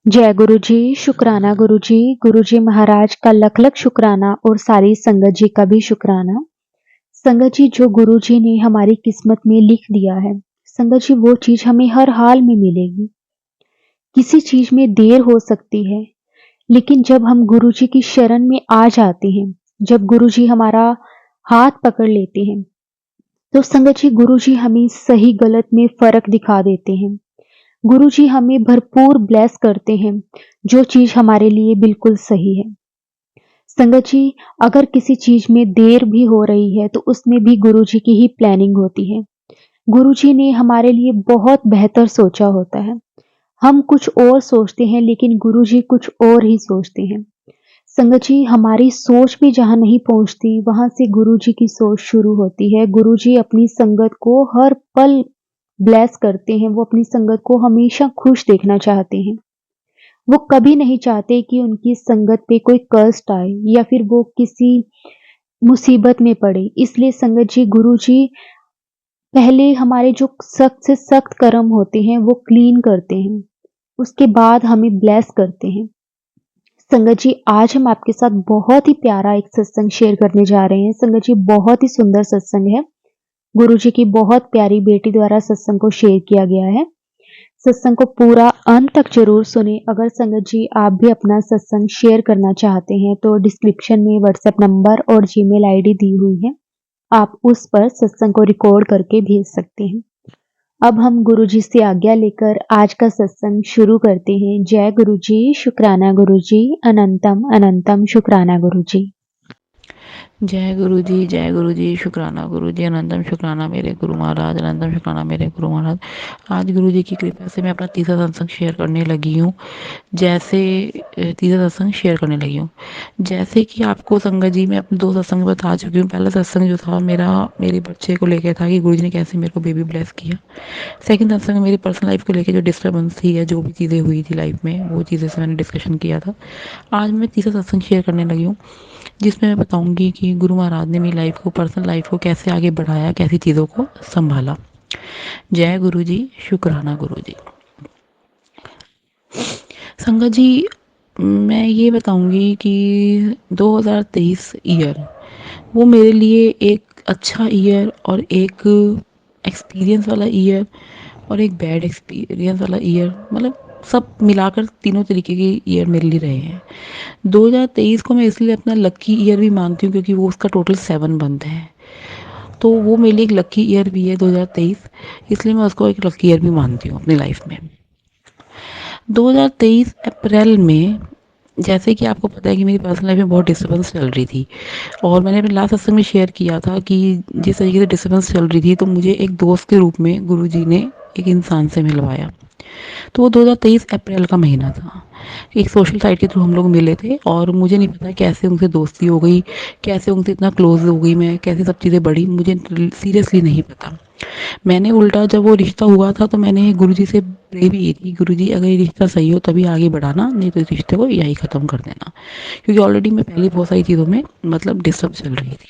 जय गुरु जी, शुक्राना गुरु जी। गुरु जी महाराज का लख लख शुक्राना और सारी संगत जी का भी शुक्राना। संगत जी, जो गुरु जी ने हमारी किस्मत में लिख दिया है संगत जी, वो चीज हमें हर हाल में मिलेगी। किसी चीज में देर हो सकती है, लेकिन जब हम गुरु जी की शरण में आ जाते हैं, जब गुरु जी हमारा हाथ पकड़ लेते हैं, तो संगत जी गुरु जी हमें सही गलत में फर्क दिखा देते हैं। गुरु जी हमें भरपूर ब्लेस करते हैं, जो चीज हमारे लिए बिल्कुल सही है। संगत जी, अगर किसी चीज में देर भी हो रही है तो उसमें भी गुरु जी की ही प्लानिंग होती है। गुरु जी ने हमारे लिए बहुत बेहतर सोचा होता है। हम कुछ और सोचते हैं, लेकिन गुरु जी कुछ और ही सोचते हैं। संगत जी, हमारी सोच भी जहाँ नहीं पहुंचती, वहां से गुरु जी की सोच शुरू होती है। गुरु जी अपनी संगत को हर पल ब्लेस करते हैं। वो अपनी संगत को हमेशा खुश देखना चाहते हैं। वो कभी नहीं चाहते कि उनकी संगत पे कोई कष्ट आए या फिर वो किसी मुसीबत में पड़े। इसलिए संगत जी, गुरु जी पहले हमारे जो सख्त से सख्त कर्म होते हैं वो क्लीन करते हैं, उसके बाद हमें ब्लेस करते हैं। संगत जी, आज हम आपके साथ बहुत ही प्यारा एक सत्संग शेयर करने जा रहे हैं। संगत जी, बहुत ही सुंदर सत्संग है। गुरु जी की बहुत प्यारी बेटी द्वारा सत्संग को शेयर किया गया है। सत्संग को पूरा अंत तक जरूर सुने। अगर संगत जी आप भी अपना सत्संग शेयर करना चाहते हैं तो डिस्क्रिप्शन में व्हाट्सएप नंबर और जीमेल आईडी दी हुई है, आप उस पर सत्संग को रिकॉर्ड करके भेज सकते हैं। अब हम गुरु जी से आज्ञा लेकर आज का सत्संग शुरू करते हैं। जय गुरु जी, शुक्राना गुरु जी, अनंतम अनंतम शुक्राना गुरु जी। जय गुरु जी, शुक्राना गुरु जी, अनंतम शुक्राना मेरे गुरु महाराज, अनंतम शुक्राना मेरे गुरु महाराज। आज गुरु जी की कृपा से मैं अपना तीसरा सत्संग शेयर करने लगी हूँ। तीसरा सत्संग शेयर करने लगी हूँ। जैसे कि आपको संगत जी मैं अपने दो सत्संग बता चुकी हूँ। पहला सत्संग जो था मेरा मेरे बच्चे को लेकर था कि गुरु जी ने कैसे मेरे को बेबी ब्लेस किया। सेकंड सत्संग मेरी पर्सनल लाइफ को लेकर जो डिस्टर्बेंस थी या जो भी चीज़ें हुई थी लाइफ में, वो चीज़ें से मैंने डिस्कशन किया था। आज मैं तीसरा सत्संग शेयर करने लगी हूँ, जिसमें मैं बताऊंगी कि गुरु महाराज ने मेरी लाइफ को, पर्सनल लाइफ को कैसे आगे बढ़ाया, कैसी चीज़ों को संभाला। जय गुरु जी, शुक्राना गुरु जी। संगत जी, मैं ये बताऊंगी कि 2023 ईयर वो मेरे लिए एक अच्छा ईयर और एक एक्सपीरियंस वाला ईयर और एक बैड एक्सपीरियंस वाला ईयर, मतलब सब मिलाकर तीनों तरीके के ईयर मेरे लिए रहे हैं। 2023 को मैं इसलिए अपना लकी ईयर भी मानती हूँ क्योंकि वो उसका टोटल 7 बनता है, तो वो मेरे लिए एक लकी ईयर भी है 2023, इसलिए मैं उसको एक लकी ईयर भी मानती हूँ अपनी लाइफ में। 2023 अप्रैल में, जैसे कि आपको पता है कि मेरी पर्सनल लाइफ में बहुत डिस्टर्बेंस चल रही थी, और मैंने अपने लास्ट सत्संग में शेयर किया था कि जिस तरीके से डिस्टर्बेंस चल रही थी, तो मुझे एक दोस्त के रूप में गुरुजी ने एक इंसान से मिलवाया। तो वो 2023 अप्रैल का महीना था। एक सोशल साइट के थ्रू हम लोग मिले थे, और मुझे नहीं पता कैसे उनसे दोस्ती हो गई, कैसे उनसे इतना क्लोज हो गई मैं, कैसे सब चीज़ें बढ़ी, मुझे सीरियसली नहीं पता। मैंने उल्टा जब वो रिश्ता हुआ था तो मैंने गुरुजी से प्रे भी की थी, गुरुजी अगर ये रिश्ता सही हो तभी आगे बढ़ाना, नहीं तो इस रिश्ते को यही ख़त्म कर देना, क्योंकि ऑलरेडी मैं पहले बहुत सारी चीज़ों में मतलब डिस्टर्ब चल रही थी।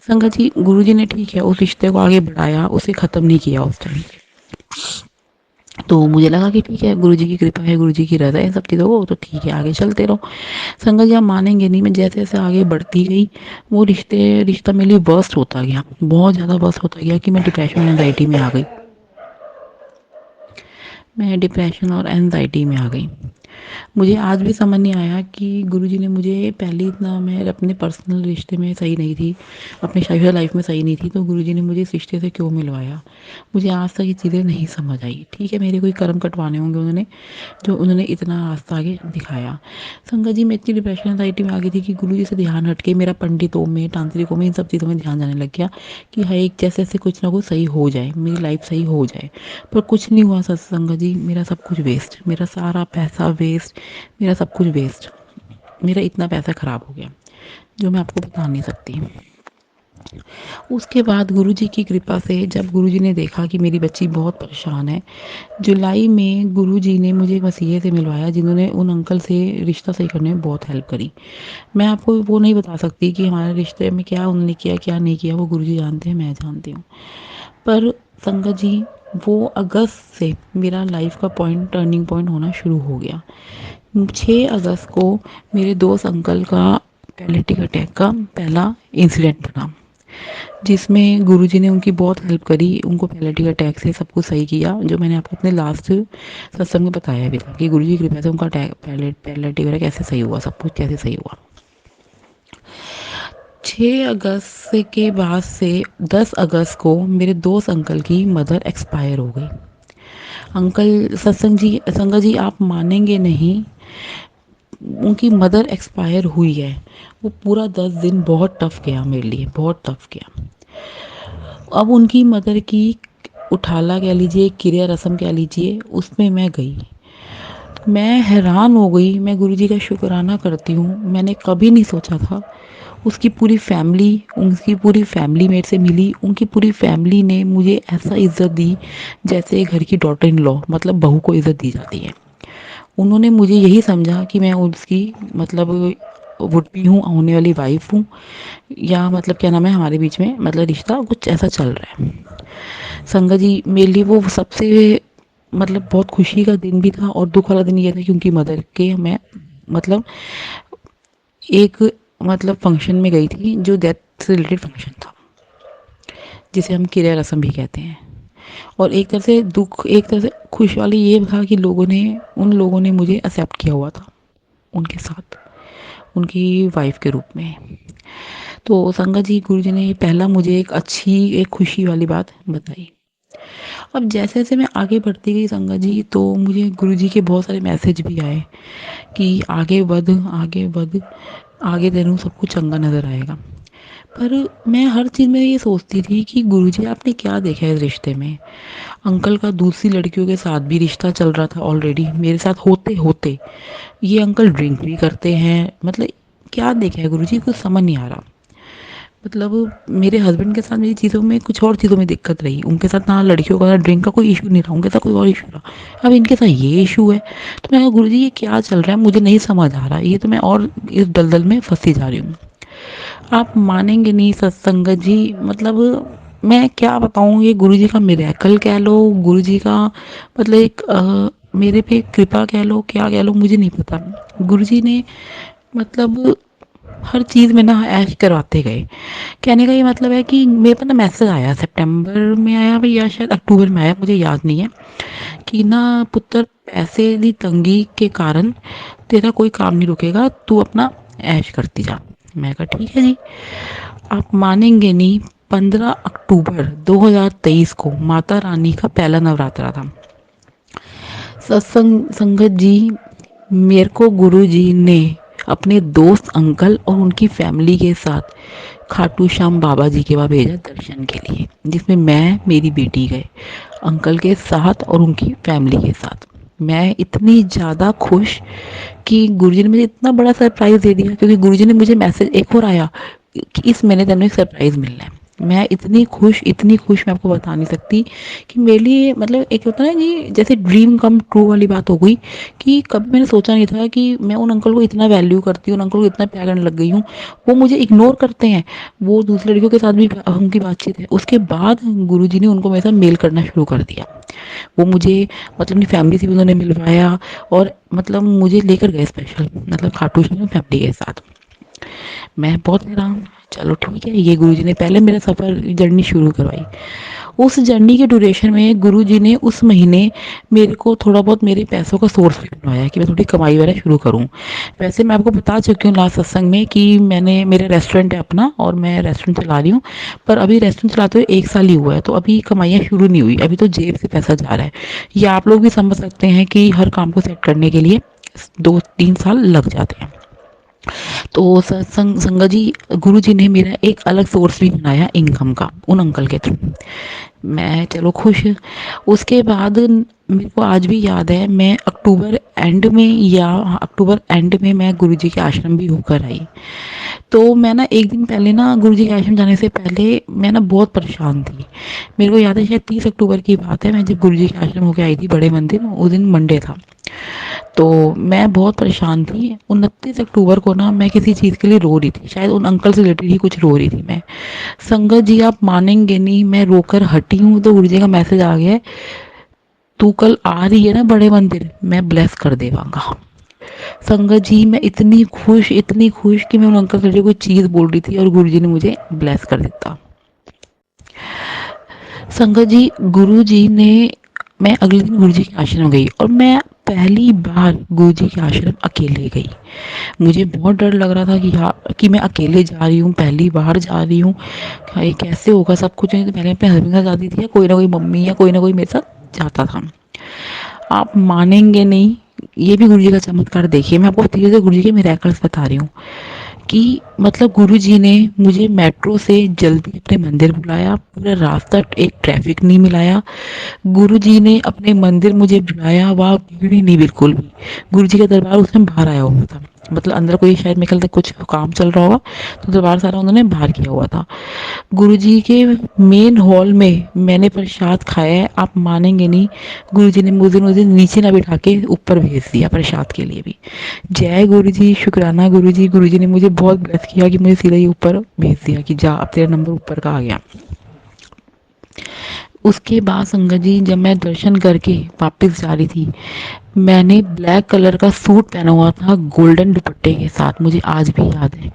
संगत जी, गुरुजी ने ठीक है उस रिश्ते को आगे बढ़ाया, उसे ख़त्म नहीं किया उस टाइम। तो मुझे लगा कि ठीक है, गुरुजी की कृपा है, गुरुजी की रज़ा है, सब चीज़ों को, तो ठीक है आगे चलते रहो। संगत जी, आप मानेंगे नहीं, मैं जैसे जैसे आगे बढ़ती गई वो रिश्ता मेरे लिए वर्स्ट होता गया, बहुत ज़्यादा वर्स्ट होता गया कि मैं डिप्रेशन और एंजाइटी में आ गई। मैं डिप्रेशन और एंजाइटी में आ गई। मुझे आज भी समझ नहीं आया कि गुरुजी ने मुझे पहले इतना, मैं अपने पर्सनल रिश्ते में सही नहीं थी, अपने शादी लाइफ में सही नहीं थी, तो गुरुजी ने मुझे इस रिश्ते से क्यों मिलवाया। मुझे आज तक ये चीज़ें नहीं समझ आई। ठीक है, मेरे कोई कर्म कटवाने होंगे उन्होंने, जो उन्होंने इतना रास्ता आगे दिखाया। संगत जी, मैं इतनी डिप्रेशन एंजाइटी में आ गई थी कि गुरुजी से ध्यान हट के मेरा पंडितों में, तांत्रिकों में, इन सब चीज़ों में ध्यान जाने लग गया कि हाँ एक जैसे जैसे कुछ ना कुछ सही हो जाए, मेरी लाइफ सही हो जाए। पर कुछ नहीं हुआ सत्संग जी, मेरा सब कुछ वेस्ट, मेरा सारा पैसा वेस्ट, मेरा सब कुछ वेस्ट, मेरा इतना पैसा ख़राब हो गया जो मैं आपको बता नहीं सकती। उसके बाद गुरुजी की कृपा से जब गुरुजी ने देखा कि मेरी बच्ची बहुत परेशान है, जुलाई में गुरुजी ने मुझे एक मसीहे से मिलवाया, जिन्होंने उन अंकल से रिश्ता सही करने में बहुत हेल्प करी। मैं आपको वो नहीं बता सकती कि हमारे रिश्ते में क्या उन्होंने किया क्या नहीं किया, वो गुरुजी जानते हैं, मैं जानती हूँ। पर संगत जी, वो अगस्त से मेरा लाइफ का टर्निंग पॉइंट होना शुरू हो गया। 6 अगस्त को मेरे दोस्त अंकल का पैलेटिक अटैक का पहला इंसिडेंट बना, जिसमें गुरुजी ने उनकी बहुत हेल्प करी, उनको पैलेटिक अटैक से सब कुछ सही किया, जो मैंने आपको अपने लास्ट सत्संग में बताया भी था कि गुरुजी की कृपा से उनका अटैक पैलेटिक अटैक कैसे सही हुआ, सब कुछ कैसे सही हुआ। 6 अगस्त के बाद से 10 अगस्त को मेरे दोस्त अंकल की मदर एक्सपायर हो गई। अंकल संगा जी आप मानेंगे नहीं, उनकी मदर एक्सपायर हुई है। वो पूरा 10 दिन बहुत टफ गया मेरे लिए, बहुत टफ गया। अब उनकी मदर की उठाला कह लीजिए, क्रिया रस्म कह लीजिए, उसमें मैं गई। मैं हैरान हो गई। मैं गुरुजी का शुक्राना करती हूँ, मैंने कभी नहीं सोचा था। उसकी पूरी फैमिली मेरे से मिली। उनकी पूरी फैमिली ने मुझे ऐसा इज्जत दी जैसे घर की डॉटर इन लॉ, मतलब बहू को इज्जत दी जाती है। उन्होंने मुझे यही समझा कि मैं उसकी मतलब वुड बी हूँ, होने वाली वाइफ हूँ, या मतलब क्या नाम है हमारे बीच में, मतलब रिश्ता कुछ ऐसा चल रहा है। संगत जी मेरे लिए वो सबसे मतलब बहुत खुशी का दिन भी था, और दुख वाला दिन ये था कि उनकी मदर के मैं मतलब एक मतलब फंक्शन में गई थी, जो डेथ से रिलेटेड फंक्शन था, जिसे हम किरिया रस्म भी कहते हैं। और एक तरह से दुख, एक तरह से खुश वाली ये था कि उन लोगों ने मुझे एक्सेप्ट किया हुआ था उनके साथ, उनकी वाइफ के रूप में। तो संगत जी गुरुजी ने पहला मुझे एक खुशी वाली बात बताई। अब जैसे जैसे मैं आगे बढ़ती गई संगत जी, तो मुझे गुरुजी के बहुत सारे मैसेज भी आए कि आगे बढ़, आगे बढ़, आगे तेनू सब कुछ चंगा नज़र आएगा। पर मैं हर चीज़ में ये सोचती थी कि गुरुजी आपने क्या देखा है इस रिश्ते में। अंकल का दूसरी लड़कियों के साथ भी रिश्ता चल रहा था ऑलरेडी, मेरे साथ होते होते ये अंकल ड्रिंक भी करते हैं। मतलब क्या देखा है गुरुजी, कुछ समझ नहीं आ रहा। मतलब मेरे हस्बैंड के साथ मेरी चीज़ों में कुछ और चीज़ों में दिक्कत रही, उनके साथ ना लड़कियों का ड्रिंक का कोई इशू नहीं रहा, उनके साथ कोई और इशू रहा। अब इनके साथ ये इशू है। तो मैं कहा गुरुजी ये क्या चल रहा है, मुझे नहीं समझ आ रहा, ये तो मैं और इस दलदल में फंसी जा रही हूँ। आप मानेंगे नहीं सत्संगत जी, मतलब मैं क्या बताऊँ, ये गुरुजी का मिरेकल कह लो, गुरुजी का मतलब एक मेरे पे कृपा कह लो, क्या कह लो मुझे नहीं पता। गुरुजी ने मतलब हर चीज़ में ना ऐश करवाते गए। कहने का ये मतलब है कि मेरे पास ना मैसेज आया, सितंबर में आया भाई या शायद अक्टूबर में आया, मुझे याद नहीं है, कि ना पुत्र पैसे की तंगी के कारण तेरा कोई काम नहीं रुकेगा, तू अपना ऐश करती जा। मैं कहा ठीक है जी। आप मानेंगे नहीं, 15 अक्टूबर 2023 को माता रानी का पहला नवरात्रा था। सत्संग संगत जी, मेरे को गुरु जी ने अपने दोस्त अंकल और उनकी फैमिली के साथ खाटू श्याम बाबा जी के वहाँ भेजा दर्शन के लिए, जिसमें मैं मेरी बेटी गए अंकल के साथ और उनकी फैमिली के साथ। मैं इतनी ज़्यादा खुश कि गुरुजी ने मुझे इतना बड़ा सरप्राइज़ दे दिया, क्योंकि गुरुजी ने मुझे मैसेज एक और आया कि इस महीने तेनों एक सरप्राइज़ मिलना है। मैं इतनी खुश मैं आपको बता नहीं सकती कि मेरे लिए मतलब एक होता है ना कि जैसे ड्रीम कम ट्रू वाली बात हो गई, कि कभी मैंने सोचा नहीं था कि मैं उन अंकल को इतना वैल्यू करती हूँ, उन अंकल को इतना प्यार करने लग गई हूँ। वो मुझे इग्नोर करते हैं, वो दूसरी लड़कियों के साथ भी उनकी बातचीत है। उसके बाद गुरुजी ने उनको मेरे साथ मेल करना शुरू कर दिया। वो मुझे मतलब अपनी फैमिली से भी उन्होंने मिलवाया, और मतलब मुझे लेकर गए स्पेशल, मतलब खाटू श्याम फैमिली के साथ। मैं बहुत हैरान, चलो ठीक है, ये गुरुजी ने पहले मेरा सफ़र जर्नी शुरू करवाई। उस जर्नी के ड्यूरेशन में गुरुजी ने उस महीने मेरे को थोड़ा बहुत मेरे पैसों का सोर्स भी बनवाया कि मैं थोड़ी कमाई वगैरह शुरू करूँ। वैसे मैं आपको बता चुकी हूँ लास्ट सत्संग में कि मेरा रेस्टोरेंट है अपना, और मैं रेस्टोरेंट चला रही हूँ। पर अभी रेस्टोरेंट चलाते हुए 1 साल ही हुआ है, तो अभी कमाइयाँ शुरू नहीं हुई, अभी तो जेब से पैसा जा रहा है। ये आप लोग भी समझ सकते हैं कि हर काम को सेट करने के लिए 2-3 साल लग जाते हैं। तो संगत जी गुरु जी ने मेरा एक अलग सोर्स भी बनाया इनकम का उन अंकल के थ्रू। मैं चलो खुश। उसके बाद मेरे को आज भी याद है, मैं अक्टूबर एंड में मैं गुरु जी के आश्रम भी होकर आई। तो मैं ना एक दिन पहले ना गुरु जी के आश्रम जाने से पहले मैं ना बहुत परेशान थी। मेरे को याद है शायद 30 अक्टूबर की बात है, मैं जब गुरु जी के आश्रम होकर आई थी बड़े मंदिर, उस दिन मंडे था। तो मैं बहुत परेशान थी। 29 अक्टूबर को ना मैं किसी चीज़ के लिए रो रही थी, शायद उन अंकल से रिलेटेड ही कुछ रो रही थी मैं। संगत जी आप मानेंगे नहीं, मैं रोकर हटी हूँ तो गुरु जी का मैसेज आ गया है, तू कल आ रही है ना बड़े मंदिर, मैं ब्लेस कर देवांगा। संगत जी मैं इतनी खुश कि मैं उन अंकल से कोई चीज़ बोल रही थी और गुरु जी ने मुझे ब्लेस कर देता। संगत जी गुरु जी ने, मैं अगले दिन गुरु जी के आश्रम गई और मैं पहली बार गुरु जी के आश्रम अकेले गई। मुझे बहुत डर लग रहा था कि यार कि मैं अकेले जा रही हूँ, पहली बार जा रही हूँ, ये कैसे होगा सब कुछ। नहीं तो पहले अपने हस्बैंड के साथ जाती थी या कोई ना कोई मम्मी या कोई ना कोई मेरे साथ जाता था। आप मानेंगे नहीं, ये भी गुरु जी का चमत्कार देखिए। मैं आपको धीरे धीरे गुरु जी के मिरेकल्स बता रही हूँ कि मतलब गुरु जी ने मुझे मेट्रो से जल्दी अपने मंदिर बुलाया, पूरा रास्ता एक ट्रैफिक नहीं मिलाया। गुरु जी ने अपने मंदिर मुझे बुलाया, वहाँ भीड़ ही नहीं बिल्कुल भी। गुरु जी का दरबार उस टाइम बाहर आया हुआ था, मतलब अंदर कोई शायद मेरे ख्याल से कुछ काम चल रहा होगा, तो दरबार सारा उन्होंने बाहर किया हुआ था। गुरुजी के मेन हॉल में मैंने प्रसाद खाया है, आप मानेंगे नहीं। गुरुजी ने मुझे नीचे ना बिठा के ऊपर भेज दिया प्रसाद के लिए भी। जय गुरुजी, शुक्राना गुरुजी। गुरुजी ने मुझे बहुत ब्लेस किया कि मुझे सीधा ही ऊपर भेज दिया कि जा अब तेरा नंबर ऊपर का आ गया। उसके बाद संगत जी जब मैं दर्शन करके वापस जा रही थी, मैंने ब्लैक कलर का सूट पहना हुआ था गोल्डन दुपट्टे के साथ, मुझे आज भी याद है।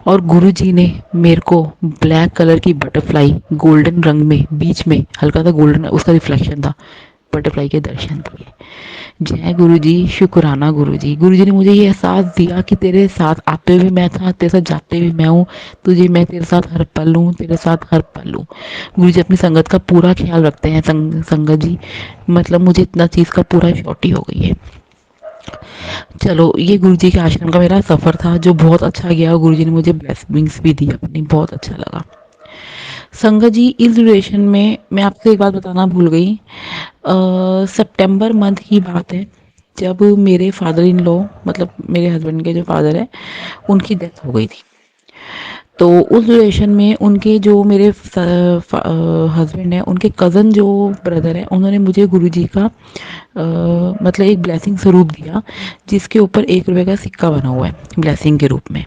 और गुरुजी ने मेरे को ब्लैक कलर की बटरफ्लाई गोल्डन रंग में बीच में हल्का सा गोल्डन उसका रिफ्लेक्शन था, बटरफ्लाई के दर्शन दिए। जय गुरु जी, शुक्राना गुरु जी। गुरु जी ने मुझे ये एहसास दिया कि तेरे साथ आते हुए मैं था, तेरे साथ जाते हुए मैं हूँ, तुझे मैं तेरे साथ हर पल हूँ, तेरे साथ हर पल हूँ। गुरु जी अपनी संगत का पूरा ख्याल रखते हैं। संगत जी मतलब मुझे इतना चीज़ का पूरा श्योरिटी हो गई है। चलो ये गुरु जी के आश्रम का मेरा सफ़र था जो बहुत अच्छा गया। गुरु जी ने मुझे ब्लेसिंग्स भी दी अपनी, बहुत अच्छा लगा। संगत जी इस ड्यूरेशन में मैं आपसे एक बात बताना भूल गई। सितंबर मंथ की बात है, जब मेरे फादर इन लॉ मतलब मेरे हस्बैंड के जो फादर है उनकी डेथ हो गई थी। तो उस ड्यूरेशन में उनके जो मेरे हस्बैंड हैं उनके कज़न जो ब्रदर है उन्होंने मुझे गुरुजी का मतलब एक ब्लेसिंग स्वरूप दिया, जिसके ऊपर 1 रुपए का सिक्का बना हुआ है ब्लेसिंग के रूप में।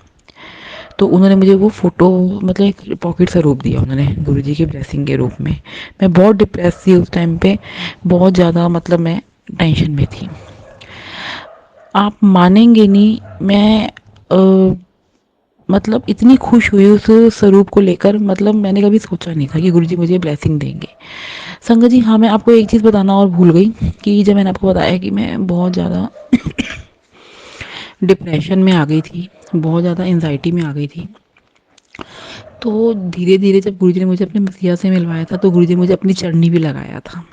तो उन्होंने मुझे वो फ़ोटो मतलब एक पॉकेट स्वरूप दिया उन्होंने गुरुजी के ब्लेसिंग के रूप में। मैं बहुत डिप्रेस थी उस टाइम पे, बहुत ज़्यादा मतलब मैं टेंशन में थी। आप मानेंगे नहीं, मैं मतलब इतनी खुश हुई उस स्वरूप को लेकर, मतलब मैंने कभी सोचा नहीं था कि गुरुजी मुझे ब्लेसिंग देंगे। संगत जी हाँ, मैं आपको एक चीज़ बताना और भूल गई कि जब मैंने आपको बताया कि मैं बहुत ज़्यादा डिप्रेशन में आ गई थी, बहुत ज़्यादा एंजाइटी में आ गई थी। तो धीरे धीरे जब गुरुजी ने मुझे अपने मसीहा से मिलवाया था तो गुरुजी ने मुझे अपनी चरनी भी लगाया था।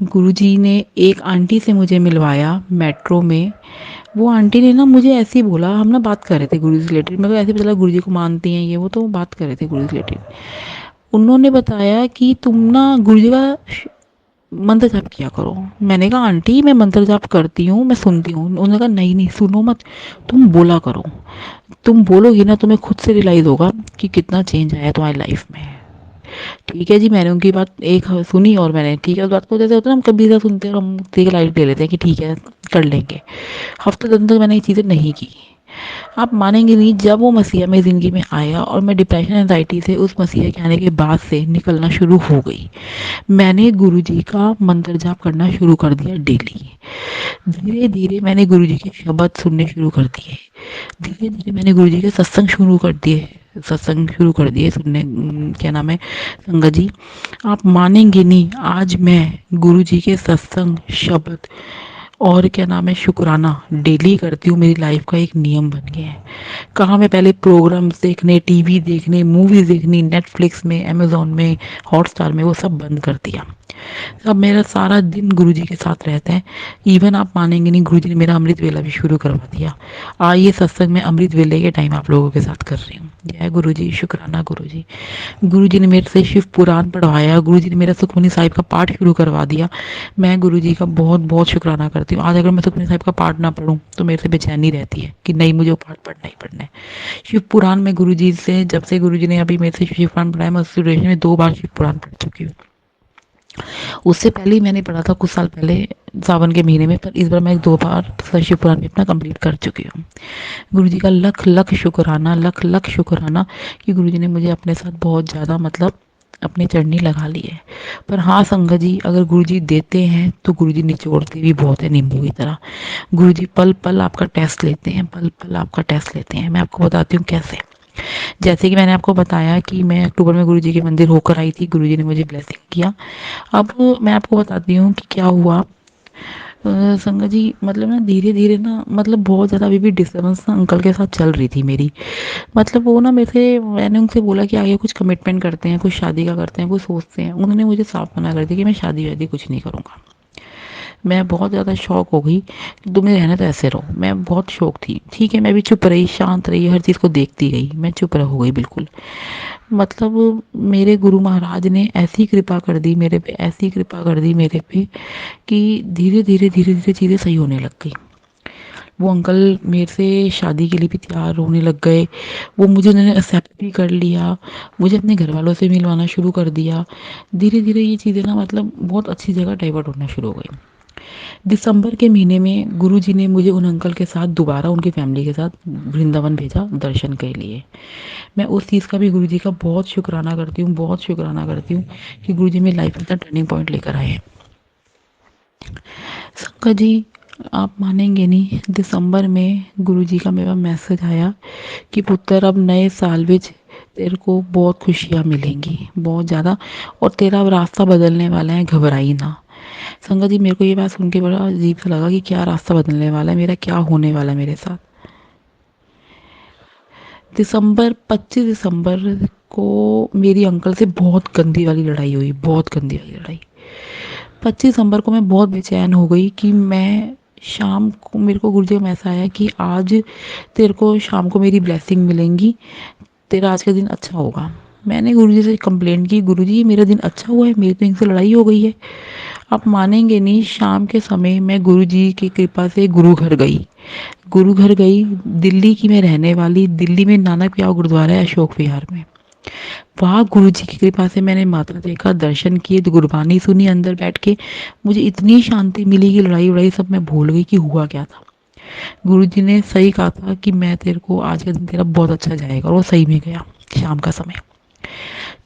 गुरुजी ने एक आंटी से मुझे मिलवाया मेट्रो में। वो आंटी ने ना मुझे ऐसे ही बोला, हम ना बात कर रहे थे गुरु से रिलेटेड, मेरे को ऐसे पता चला गुरु जी को मानती हैं ये वो, तो बात कर रहे थे गुरु से रिलेटेड। उन्होंने बताया कि तुम ना गुरु जी का मंत्र जाप किया करो। मैंने कहा आंटी मैं मंत्र जाप करती हूँ, मैं सुनती हूँ। उन्होंने कहा नहीं नहीं सुनो मत, तुम बोला करो, तुम बोलोगी ना तुम्हें खुद से रियलाइज होगा कि कितना चेंज आया तुम्हारी लाइफ में। ठीक है जी, मैंने उनकी बात एक सुनी और मैंने ठीक है उस बात को, जैसे होता है ना हम कभी ऐसा सुनते हैं और हम ठीक है लाइट ले लेते हैं कि ठीक है कर लेंगे। हफ्ते दिन तक मैंने ये चीज़ें नहीं की। आप मानेंगे नहीं, जब वो मसीहा मेरी ज़िंदगी में आया और मैं डिप्रेशन एंजाइटी से उस मसीहा के आने के बाद से निकलना शुरू हो गई, मैंने गुरुजी का मंत्र जाप करना शुरू कर दिया डेली। धीरे धीरे मैंने गुरुजी के शब्द सुनने शुरू कर दिए। धीरे धीरे मैंने गुरुजी के सत्संग शुरू कर दिए सुनने। क्या नाम है संगत जी, आप मानेंगे नहीं, आज मैं गुरुजी के सत्संग शब्द और क्या नाम है शुक्राना डेली करती हूँ। मेरी लाइफ का एक नियम बन गया है। कहाँ मैं पहले प्रोग्राम्स देखने, टीवी देखने, मूवीज देखनी, नेटफ्लिक्स में, अमेजोन में, हॉटस्टार में, वो सब बंद कर दिया। अब मेरा सारा दिन गुरुजी के साथ रहता है। इवन आप मानेंगे नहीं, गुरुजी ने मेरा अमृत वेला भी शुरू करवा दिया। आइए सत्संग में अमृत वेले के टाइम आप लोगों के साथ कर रही हूँ। जय गुरुजी, शुक्राना गुरुजी। गुरुजी ने मेरे से शिव पुराण पढ़वाया, गुरुजी ने मेरा सुखमनी साहिब का पाठ शुरू करवा दिया। मैं गुरुजी का बहुत बहुत शुक्राना करती हूँ। आज अगर मैं सुखमनी साहिब का पाठ ना पढूं तो मेरे से बेचैनी रहती है कि नहीं मुझे वो पाठ पढ़ना ही पढ़ना है। शिव पुराण में गुरुजी से, जब से गुरुजी ने अभी मेरे से शिव पुराण पढ़ाया, मैं उस ड्यूरेशन में 2 बार शिव पुराण पढ़ चुकी हूँ। उससे पहले ही मैंने पढ़ा था कुछ साल पहले सावन के महीने में, पर इस बार मैं 2 बार शिव पुराण भी अपना कंप्लीट कर चुकी हूँ। गुरुजी का लख लख शुक्राना, लख लख शुक्राना कि गुरुजी ने मुझे अपने साथ बहुत ज़्यादा मतलब अपनी चढ़नी लगा ली है। पर हाँ संगत जी, अगर गुरुजी देते हैं तो गुरुजी निचोड़ते भी बहुत है नींबू की तरह। गुरुजी पल पल आपका टेस्ट लेते हैं, पल पल आपका टेस्ट लेते हैं। मैं आपको बताती हूँ कैसे। जैसे कि मैंने आपको बताया कि मैं अक्टूबर में गुरुजी के मंदिर होकर आई थी, गुरुजी ने मुझे ब्लेसिंग किया। अब मैं आपको बताती हूँ कि क्या हुआ। संगत जी मतलब ना धीरे धीरे ना मतलब बहुत ज़्यादा अभी भी डिस्टर्बेंस ना अंकल के साथ चल रही थी मेरी। मतलब वो ना मेरे से, मैंने उनसे बोला कि आगे कुछ कमिटमेंट करते हैं, कुछ शादी का करते हैं, कुछ सोचते हैं। उन्होंने मुझे साफ मना कर दिया कि मैं शादी वादी कुछ नहीं करूँगा। मैं बहुत ज़्यादा शॉक हो गई कि तुम्हें रहना तो ऐसे रहो। मैं बहुत शौक थी। ठीक है, मैं भी चुप रही, शांत रही, हर चीज़ को देखती गई, मैं चुप रह हो गई बिल्कुल। मतलब मेरे गुरु महाराज ने ऐसी कृपा कर दी मेरे पे, ऐसी कृपा कर दी मेरे पे कि धीरे धीरे धीरे धीरे चीज़ें सही होने लग गई। वो अंकल मेरे से शादी के लिए भी तैयार होने लग गए। वो मुझे उन्होंने एक्सेप्ट भी कर लिया, मुझे अपने घर वालों से मिलवाना शुरू कर दिया। धीरे धीरे ये चीज़ें ना मतलब बहुत अच्छी जगह डाइवर्ट होना शुरू हो गई। दिसंबर के महीने में गुरुजी ने मुझे उन अंकल के साथ दोबारा उनकी फैमिली के साथ वृंदावन भेजा दर्शन के लिए। मैं उस चीज़ का भी गुरुजी का बहुत शुक्राना करती हूँ, बहुत शुक्राना करती हूँ कि गुरुजी मेरी लाइफ में इतना टर्निंग पॉइंट लेकर आए हैं। संकट जी, आप मानेंगे नहीं, दिसंबर में गुरुजी का मेरा मैसेज आया कि पुत्र अब नए साल विच तेरे को बहुत खुशियाँ मिलेंगी, बहुत ज़्यादा, और तेरा अब रास्ता बदलने वाला है, घबराई ना। संगत जी, मेरे को ये बात सुन के बड़ा अजीब सा लगा कि क्या रास्ता बदलने वाला है मेरा, क्या होने वाला है मेरे साथ। 25 दिसंबर को मेरी अंकल से बहुत गंदी वाली लड़ाई हुई, बहुत गंदी वाली लड़ाई। 25 दिसंबर को मैं बहुत बेचैन हो गई कि मैं शाम को, मेरे को गुरुजी का मैसेज आया कि आज तेरे को शाम को मेरी ब्लेसिंग मिलेंगी, तेरा आज का दिन अच्छा होगा। मैंने गुरुजी से कंप्लेंट की, गुरुजी मेरा दिन अच्छा हुआ है, मेरी तो इनसे लड़ाई हो गई है। आप मानेंगे नहीं, शाम के समय मैं गुरुजी की कृपा से गुरु घर गई। गुरु घर गई, दिल्ली की मैं रहने वाली, दिल्ली में नानक प्याव गुरुद्वारा है अशोक विहार में। वहाँ गुरुजी की कृपा से मैंने माता देखा, दर्शन किए, तो गुरबानी सुनी अंदर बैठ के। मुझे इतनी शांति मिली कि लड़ाई वड़ाई सब मैं भूल गई कि हुआ क्या था। गुरुजी ने सही कहा था कि मैं तेरे को आज का दिन तेरा बहुत अच्छा जाएगा, और वो सही में गया। शाम का समय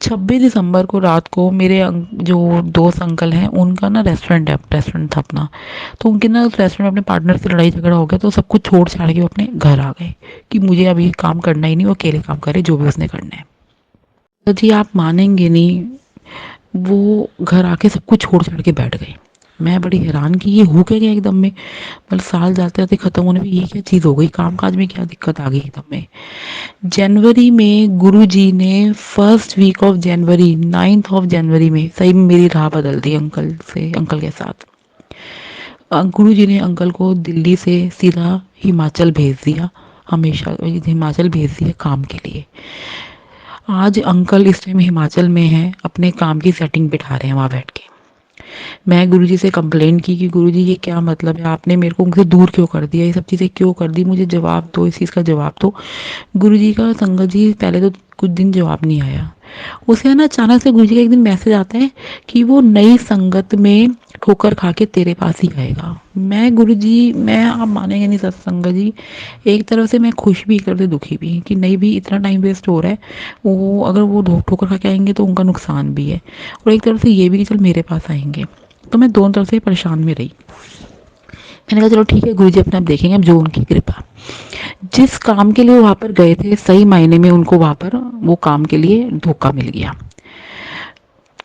26 दिसंबर को रात को मेरे जो दोस्त अंकल हैं उनका ना रेस्टोरेंट है, रेस्टोरेंट था अपना। तो उनके ना उस रेस्टोरेंट में अपने पार्टनर से लड़ाई झगड़ा हो गया, तो सब कुछ छोड़ छाड़ के वो अपने घर आ गए कि मुझे अभी काम करना ही नहीं, वो अकेले काम करे जो भी उसने करना है। तो जी आप मानेंगे नहीं, वो घर आके सब कुछ छोड़ छाड़ के बैठ गए। मैं बड़ी हैरान कि ये हो क्या गया एकदम में, मतलब साल जाते जाते खत्म होने में ये क्या चीज़ हो गई, काम काज में क्या दिक्कत आ गई एकदम में। जनवरी में गुरुजी ने फर्स्ट वीक ऑफ जनवरी, 9 जनवरी में सही में मेरी राह बदल दी अंकल से, अंकल के साथ। गुरुजी ने अंकल को दिल्ली से सीधा हिमाचल भेज दिया, हमेशा हिमाचल भेज दिया काम के लिए। आज अंकल इस टाइम हिमाचल में हैं, अपने काम की सेटिंग बिठा रहे हैं वहाँ बैठ के। मैं गुरुजी से कंप्लेन की कि गुरुजी ये क्या मतलब है, आपने मेरे को उनसे दूर क्यों कर दिया, ये सब चीज़ें क्यों कर दी, मुझे जवाब दो, इस चीज़ का जवाब दो। गुरुजी का संगत जी पहले तो कुछ दिन जवाब नहीं आया। उसे ना अचानक से गुरुजी का एक दिन मैसेज आता है कि वो नई संगत में ठोकर खा के तेरे पास ही आएगा। मैं गुरुजी, मैं आप मानेंगे नहीं सत्संगत जी, एक तरफ से मैं खुश भी, एक तरफ से दुखी भी कि नहीं भी इतना टाइम वेस्ट हो रहा है, वो अगर वो ठोकर खा के आएंगे तो उनका नुकसान भी है, और एक तरफ से ये भी कि चल मेरे पास आएंगे। तो मैं दोनों तरफ से परेशान में रही। मैंने कहा चलो ठीक है गुरुजी अपने आप देखेंगे, अब जो उनकी कृपा। जिस काम के लिए वहां पर गए थे, सही मायने में उनको वहां पर वो काम के लिए धोखा मिल गया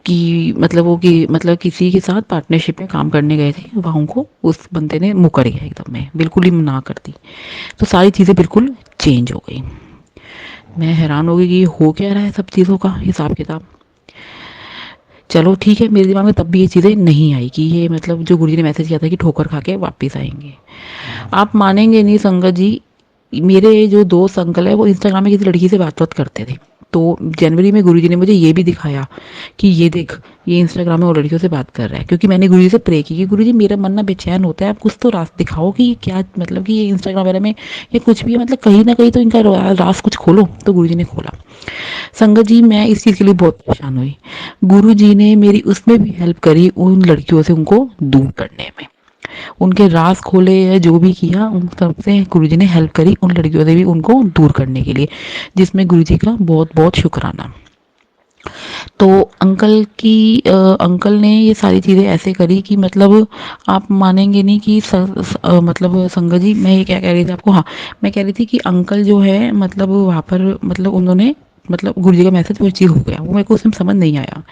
कि मतलब वो कि मतलब किसी के साथ पार्टनरशिप में काम करने गए थे, वहाँ उनको उस बंदे ने मुकर गया एकदम में, बिल्कुल ही मना कर दी। तो सारी चीज़ें बिल्कुल चेंज हो गई। मैं हैरान हो गई कि ये हो क्या रहा है, सब चीज़ों का हिसाब किताब। चलो ठीक है, मेरे दिमाग में तब भी ये चीज़ें नहीं आई कि ये मतलब जो गुरुजी ने मैसेज किया था कि ठोकर खा के वापस आएंगे। आप मानेंगे नहीं संगत जी, मेरे जो दोस्त अंकल है वो इंस्टाग्राम में किसी लड़की से बात बात करते थे। तो जनवरी में गुरुजी ने मुझे ये भी दिखाया कि ये देख, ये इंस्टाग्राम में और लड़कियों से बात कर रहा है। क्योंकि मैंने गुरुजी से प्रे की कि गुरुजी मेरा मन ना बेचैन होता है, आप कुछ तो रास्ता दिखाओ कि ये क्या, मतलब कि ये इंस्टाग्राम वगैरह में ये कुछ भी है, मतलब कहीं ना कहीं तो इनका राज कुछ खोलो। तो गुरुजी ने खोला। संगत जी, मैं इस चीज़ के लिए बहुत परेशान हुई। गुरुजी ने मेरी उसमें भी हेल्प करी, उन लड़कियों से उनको दूर करने में, उनके राज खोले या जो भी किया, उन तरफ से गुरुजी ने हेल्प करी उन लड़कियों से भी उनको दूर करने के लिए, जिसमें गुरुजी का बहुत बहुत शुक्राना। तो अंकल ने ये सारी चीज़ें ऐसे करी कि मतलब आप मानेंगे नहीं कि मतलब संगत जी, मैं ये क्या कह रही थी आपको, हाँ, मैं कह रही थी कि अंकल जो है मतलब वहाँ पर मतलब उन्होंने मतलब गुरुजी का मैसेज वो चीज़ हो गया, वो मेरे को उसमें समझ नहीं आया।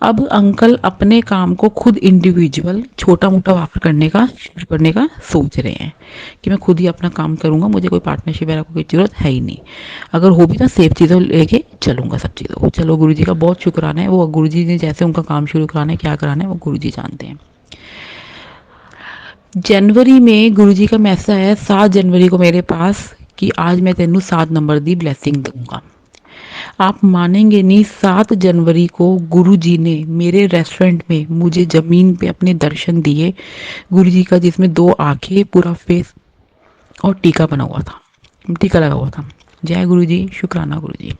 अब अंकल अपने काम को खुद इंडिविजुअल छोटा मोटा वापर करने का शुरू करने का सोच रहे हैं कि मैं खुद ही अपना काम करूंगा, मुझे कोई पार्टनरशिप वगैरह की जरूरत है ही नहीं। अगर हो भी ना सेफ चीज़ों लेके चलूंगा सब चीज़ों को। चलो, गुरुजी का बहुत शुक्राना है, वो गुरुजी ने जैसे उनका काम शुरू कराना है, क्या कराना है, वो गुरुजी जानते हैं। जनवरी में गुरुजी का मैसेज आया 7 जनवरी को मेरे पास कि आज मैं तेनू 7 नंबर दी ब्लेसिंग दूंगा। आप मानेंगे नहीं, 7 जनवरी को गुरुजी ने मेरे रेस्टोरेंट में मुझे ज़मीन पे अपने दर्शन दिए। गुरुजी का जिसमें 2 आँखें, पूरा फेस और टीका बना हुआ था, टीका लगा हुआ था। जय गुरुजी, शुक्राना गुरुजी।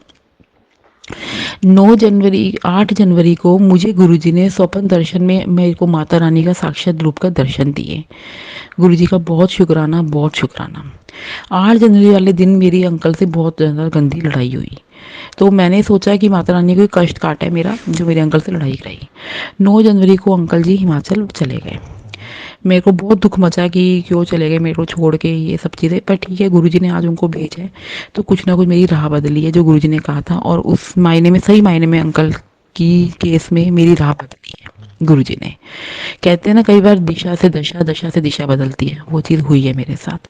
9 जनवरी 8 जनवरी को मुझे गुरुजी ने स्वप्न दर्शन में मेरे को माता रानी का साक्षात रूप का दर्शन दिए। गुरुजी का बहुत शुक्राना, बहुत शुक्राना। 8 जनवरी वाले दिन मेरी अंकल से बहुत ज़्यादा गंदी लड़ाई हुई। तो मैंने सोचा कि माता रानी कोई कष्ट काटा है मेरा, जो मेरे अंकल से लड़ाई कराई। 9 जनवरी को अंकल जी हिमाचल चले गए। मेरे को बहुत दुख मचा कि क्यों चले गए मेरे को छोड़ के, ये सब चीज़ें, पर ठीक है, गुरुजी ने आज उनको भेजा है तो कुछ ना कुछ मेरी राह बदली है, जो गुरुजी ने कहा था, और उस मायने में, सही मायने में अंकल की केस में मेरी राह बदली है गुरुजी ने। कहते हैं ना कई बार दिशा से दशा, दशा से दिशा बदलती है, वो चीज़ हुई है मेरे साथ।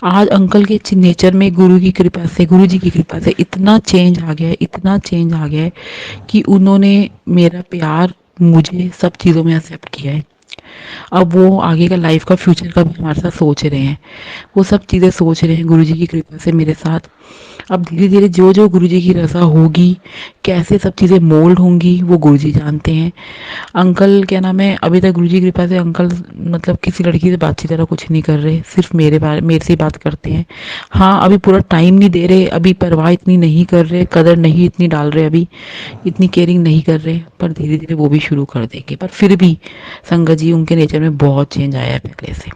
आज अंकल के नेचर में गुरु की कृपा से, गुरु जी की कृपा से इतना चेंज आ गया है, इतना चेंज आ गया है कि उन्होंने मेरा प्यार, मुझे सब चीज़ों में एक्सेप्ट किया है। अब वो आगे का लाइफ का फ्यूचर का भी हमारे साथ सोच रहे हैं, वो सब चीज़ें सोच रहे हैं गुरुजी की कृपा से मेरे साथ। अब धीरे धीरे जो जो गुरुजी की रज़ा होगी, कैसे सब चीज़ें मोल्ड होंगी, वो गुरुजी जानते हैं। अंकल क्या नाम है, अभी तक गुरुजी की कृपा से अंकल मतलब किसी लड़की से बातचीत तरह कुछ नहीं कर रहे, सिर्फ मेरे से ही बात करते हैं। हाँ, अभी पूरा टाइम नहीं दे रहे, अभी परवाह इतनी नहीं कर रहे, कदर नहीं इतनी डाल रहे, अभी इतनी केयरिंग नहीं कर रहे, पर धीरे धीरे वो भी शुरू कर देंगे। पर फिर भी संगत जी, उनके नेचर में बहुत चेंज आया है पहले से।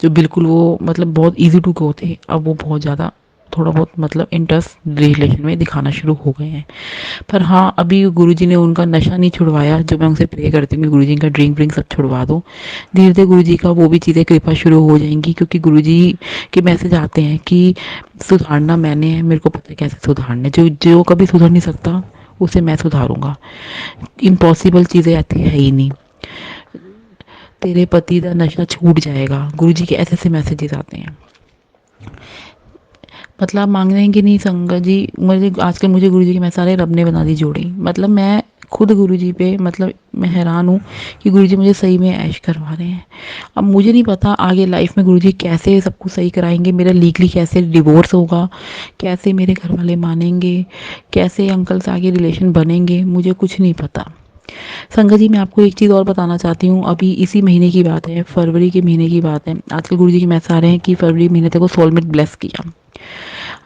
जो बिल्कुल वो मतलब बहुत ईजी टू गो थे, अब वो बहुत ज़्यादा थोड़ा बहुत मतलब इंटरेस्ट रिलेशन में दिखाना शुरू हो गए हैं। पर हाँ, अभी गुरुजी ने उनका नशा नहीं छुड़वाया, जो मैं उनसे प्रे करती हूँ कि गुरुजी का ड्रिंक सब छुड़वा दो। धीरे धीरे गुरुजी का वो भी चीज़ें कृपा शुरू हो जाएंगी, क्योंकि गुरुजी के मैसेज आते हैं कि सुधारना मैंने है, मेरे को पता है कैसे सुधारना है। जो जो कभी सुधर नहीं सकता उसे मैं सुधारूंगा। इम्पॉसिबल चीज़ें आती है ही नहीं। तेरे पति का नशा छूट जाएगा, गुरुजी के ऐसे ऐसे मैसेजेस आते हैं। मतलब आप मांग रहे हैं कि नहीं संगत जी, मुझे आजकल मुझे गुरुजी के मैसेज आ रहे हैं, रब ने बना दी जोड़ी। मतलब मैं खुद गुरुजी पे मतलब मैं हैरान हूँ कि गुरुजी मुझे सही में ऐश करवा रहे हैं। अब मुझे नहीं पता आगे लाइफ में गुरुजी कैसे सब कुछ सही कराएंगे, मेरा लीगली कैसे डिवोर्स होगा, कैसे मेरे घर वाले मानेंगे, कैसे अंकल से आगे रिलेशन बनेंगे, मुझे कुछ नहीं पता। संगत जी, मैं आपको एक चीज़ और बताना चाहती हूँ। अभी इसी महीने की बात है, फरवरी के महीने की बात है। आजकल गुरुजी के मैसेज आ रहे हैं कि फरवरी महीने तक वो सोलमेट ब्लेस किया।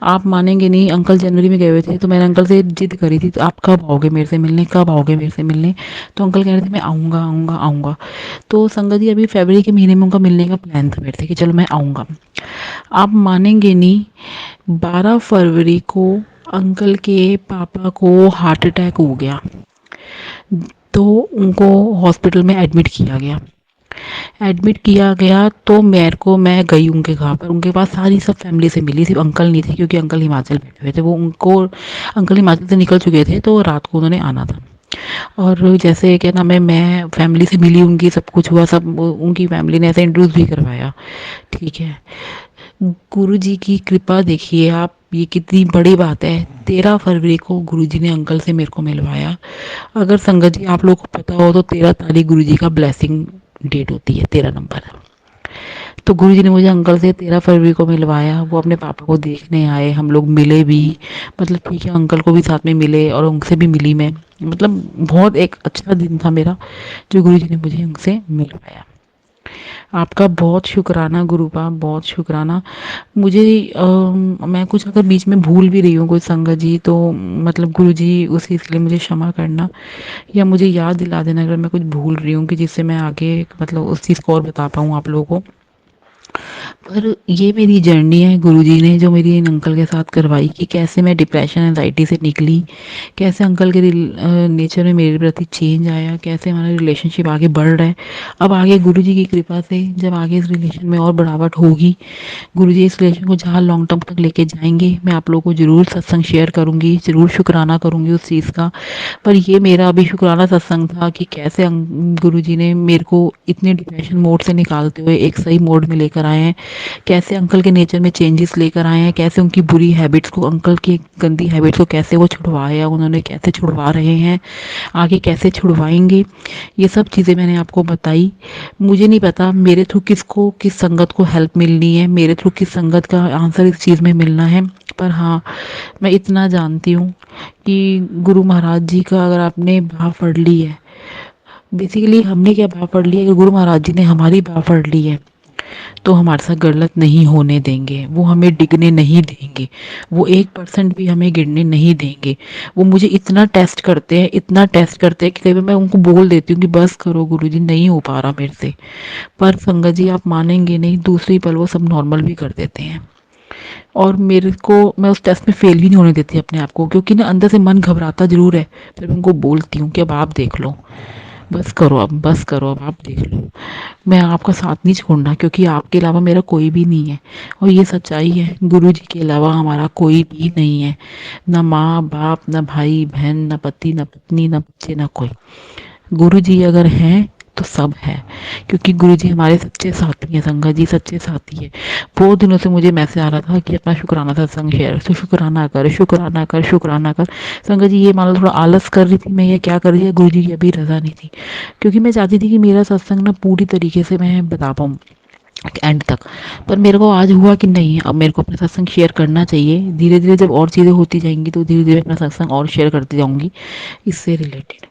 आप मानेंगे नहीं, अंकल जनवरी में गए हुए थे, तो मैंने अंकल से जिद करी थी, तो आप कब आओगे मेरे से मिलने, कब आओगे मेरे से मिलने। तो अंकल कह रहे थे मैं आऊँगा आऊँगा आऊँगा। तो संगत जी, अभी फरवरी के महीने में उनका मिलने का प्लान था मेरे से कि चलो मैं आऊँगा। आप मानेंगे नहीं, 12 फरवरी को अंकल के पापा को हार्ट अटैक हो गया, तो उनको हॉस्पिटल में एडमिट किया गया। तो मैं गई उनके घर पर, उनके पास सारी सब फैमिली से मिली, सिर्फ अंकल नहीं थे, क्योंकि अंकल हिमाचल बैठे हुए थे। वो उनको अंकल हिमाचल से निकल चुके थे, तो रात को उन्होंने आना था। और जैसे क्या नाम है, मैं फैमिली से मिली, उनकी सब कुछ हुआ, सब उनकी फैमिली ने ऐसे इंट्रोड्यूस भी करवाया। ठीक है, गुरु जी की कृपा देखिए आप, ये कितनी बड़ी बात है। 13 फरवरी को गुरुजी ने अंकल से मेरे को मिलवाया। अगर संगत जी आप लोग को पता हो तो 13 तारीख गुरुजी का ब्लेसिंग डेट होती है, 13 नंबर। तो गुरुजी ने मुझे अंकल से 13 फरवरी को मिलवाया। वो अपने पापा को देखने आए, हम लोग मिले भी। मतलब ठीक है, अंकल को भी साथ में मिले और उनसे भी मिली मैं। मतलब बहुत एक अच्छा दिन था मेरा, जो गुरुजी ने मुझे उनसे मिलवाया। आपका बहुत शुक्राना गुरुपा, बहुत शुक्राना। मुझे मैं कुछ अगर बीच में भूल भी रही हूँ कोई संगत जी, तो मतलब गुरुजी उस चीज़ के लिए मुझे क्षमा करना, या मुझे याद दिला देना अगर मैं कुछ भूल रही हूँ, कि जिससे मैं आगे मतलब उस चीज़ को और बता पाऊँ आप लोगों को। पर ये मेरी जर्नी है गुरुजी ने जो मेरी इन अंकल के साथ करवाई, कि कैसे मैं डिप्रेशन एंजाइटी से निकली, कैसे अंकल के नेचर में मेरे प्रति चेंज आया, कैसे हमारा रिलेशनशिप आगे बढ़ रहा है। अब आगे गुरुजी की कृपा से जब आगे इस रिलेशन में और बढ़ावट होगी, गुरुजी इस रिलेशन को जहाँ लॉन्ग टर्म तक लेके जाएंगे, मैं आप लोगों को ज़रूर सत्संग शेयर करूँगी, ज़रूर शुक्राना करूँगी उस चीज़ का। पर ये मेरा अभी शुक्राना सत्संग था कि कैसे गुरुजी ने मेरे को इतने डिप्रेशन मोड से निकालते हुए एक सही मोड में लेकर आए हैं, कैसे अंकल के नेचर में चेंजेस लेकर आए हैं, कैसे उनकी बुरी हैबिट्स को, अंकल की गंदी हैबिट्स को कैसे वो छुड़वाया उन्होंने, कैसे छुड़वा रहे हैं, आगे कैसे छुड़वाएंगे। ये सब चीज़ें मैंने आपको बताई। मुझे नहीं पता मेरे थ्रू किसको, किस संगत को हेल्प मिलनी है, मेरे थ्रू किस संगत का आंसर इस चीज़ में मिलना है। पर हाँ, मैं इतना जानती हूँ कि गुरु महाराज जी का अगर आपने बाह फड़ ली है, बेसिकली हमने क्या बाह फड़ ली है, अगर गुरु महाराज जी ने हमारी बाह फड़ ली है, तो हमारे साथ गलत नहीं होने देंगे, वो हमें डिगने नहीं देंगे, वो 1% भी हमें गिरने नहीं देंगे। वो मुझे इतना टेस्ट करते हैं, इतना टेस्ट करते हैं कि कई बार मैं उनको बोल देती हूँ कि बस करो गुरुजी, नहीं हो पा रहा मेरे से। पर संगत जी आप मानेंगे नहीं, दूसरी पल वो सब नॉर्मल भी कर देते हैं। और मेरे को, मैं उस टेस्ट में फेल भी नहीं होने देती अपने आप को, क्योंकि ना अंदर से मन घबराता जरूर है, फिर मैं उनको बोलती हूँ कि अब आप देख लो, बस करो अब, बस करो अब, आप देख लो, मैं आपका साथ नहीं छोड़ना, क्योंकि आपके अलावा मेरा कोई भी नहीं है। और ये सच्चाई है, गुरु जी के अलावा हमारा कोई भी नहीं है, ना माँ बाप, ना भाई बहन, ना पति, ना पत्नी, ना बच्चे, ना कोई। गुरु जी अगर हैं तो सब है, क्योंकि गुरु जी हमारे सच्चे साथी हैं, संगत जी सच्चे साथी है। बहुत दिनों से मुझे मैसेज आ रहा था कि अपना शुक्राना सत्संग शेयर, तो शुक्राना कर, शुक्राना कर, शुक्राना कर। संगत जी ये मान लो थोड़ा आलस कर रही थी मैं, ये क्या कर रही है, गुरु जी की अभी रजा नहीं थी, क्योंकि मैं चाहती थी कि मेरा सत्संग ना पूरी तरीके से मैं बता पाऊँ एंड तक। पर मेरे को आज हुआ कि नहीं, अब मेरे को अपना सत्संग शेयर करना चाहिए। धीरे धीरे जब और चीज़ें होती जाएंगी, तो धीरे धीरे अपना सत्संग और शेयर करती जाऊंगी इससे रिलेटेड।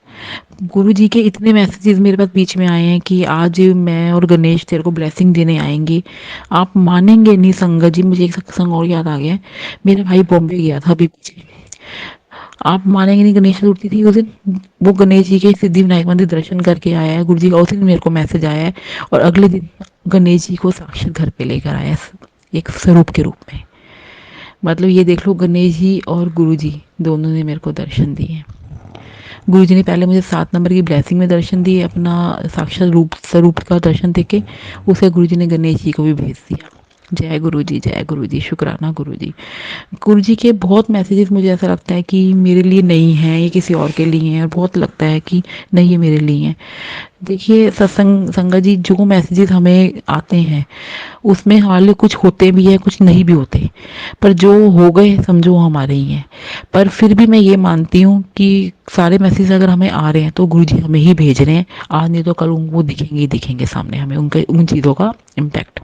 गुरु जी के इतने मैसेजेस मेरे पास बीच में आए हैं कि आज मैं और गणेश तेरे को ब्लेसिंग देने आएंगे। आप मानेंगे नहीं संगत जी, मुझे एक सत्संग और याद आ गया है। मेरा भाई बॉम्बे गया था अभी पीछे, आप मानेंगे नहीं, गणेश चतुर्थी थी उस दिन, वो गणेश जी के सिद्धि विनायक मंदिर दर्शन करके आया है गुरु जी का, उस दिन मेरे को मैसेज आया है। और अगले दिन गणेश जी को साक्षात घर पे लेकर आया एक स्वरूप के रूप में। मतलब ये देख लो, गणेश जी और गुरु जी दोनों ने मेरे को दर्शन दिए। गुरु जी ने पहले मुझे 7 नंबर की ब्लेसिंग में दर्शन दिए, अपना साक्षात रूप स्वरूप का दर्शन देके, उसे गुरु जी ने गणेश जी को भी भेज दिया। जय गुरु जी, जय गुरु जी, शुक्राना गुरु जी। गुरु जी के बहुत मैसेजेस मुझे ऐसा लगता है कि मेरे लिए नहीं है, ये किसी और के लिए हैं, और बहुत लगता है कि नहीं ये मेरे लिए हैं। देखिए सत्संग, संगत जी जो मैसेजेस हमें आते हैं उसमें हमारे लिए कुछ होते भी हैं, कुछ नहीं भी होते, पर जो हो गए समझो वो हमारे ही हैं। पर फिर भी मैं ये मानती हूँ कि सारे मैसेज अगर हमें आ रहे हैं तो गुरु जी हमें ही भेज रहे हैं, आज नहीं तो कल वो दिखेंगे ही दिखेंगे सामने हमें, उनके उन चीज़ों का इम्पैक्ट।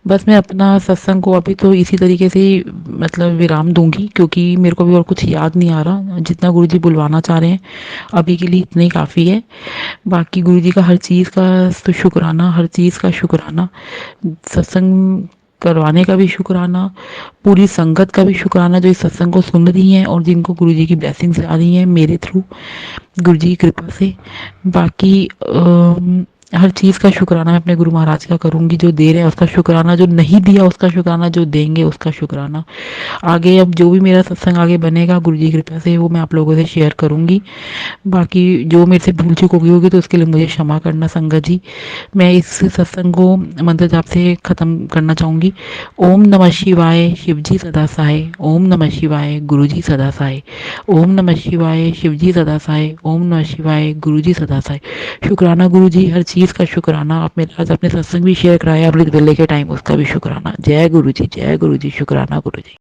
बस मैं अपना सत्संग को अभी तो इसी तरीके से ही मतलब विराम दूंगी, क्योंकि मेरे को भी और कुछ याद नहीं आ रहा। जितना गुरुजी बुलवाना चाह रहे हैं अभी के लिए इतना ही काफ़ी है। बाकी गुरुजी का हर चीज़ का तो शुक्राना, हर चीज़ का शुक्राना, सत्संग करवाने का भी शुक्राना, पूरी संगत का भी शुक्राना जो इस सत्संग को सुन रही हैं और जिनको गुरुजी की ब्लेसिंग्स आ रही हैं मेरे थ्रू, गुरुजी की कृपा से। बाकी हर चीज़ का शुक्राना मैं अपने गुरु महाराज का करूँगी, जो दे रहे हैं उसका शुक्राना, जो नहीं दिया उसका शुक्राना, जो देंगे उसका शुक्राना। आगे अब जो भी मेरा सत्संग आगे बनेगा गुरु जी की कृपा से, वो मैं आप लोगों से शेयर करूँगी। बाकी जो मेरे से भूल चूक होगी तो उसके लिए मुझे क्षमा करना संगत जी। मैं इस सत्संग को मंत्र जाप से ख़त्म करना चाहूँगी। ओम नमः शिवाय, शिव जी सदा सहाय। ओम नमः शिवाय, गुरु जी सदा सहाय। ओम नमः शिवाय, शिव जी सदा सहाय। ओम नमः शिवाय, गुरु जी सदा सहाय। शुक्राना गुरु जी, हर चीज़ का शुक्राना। आप मेरे साथ अपने सत्संग भी शेयर कराया अमृत वेले के टाइम, उसका भी शुक्राना। जय गुरु जी, जय गुरु जी, शुक्राना गुरु जी।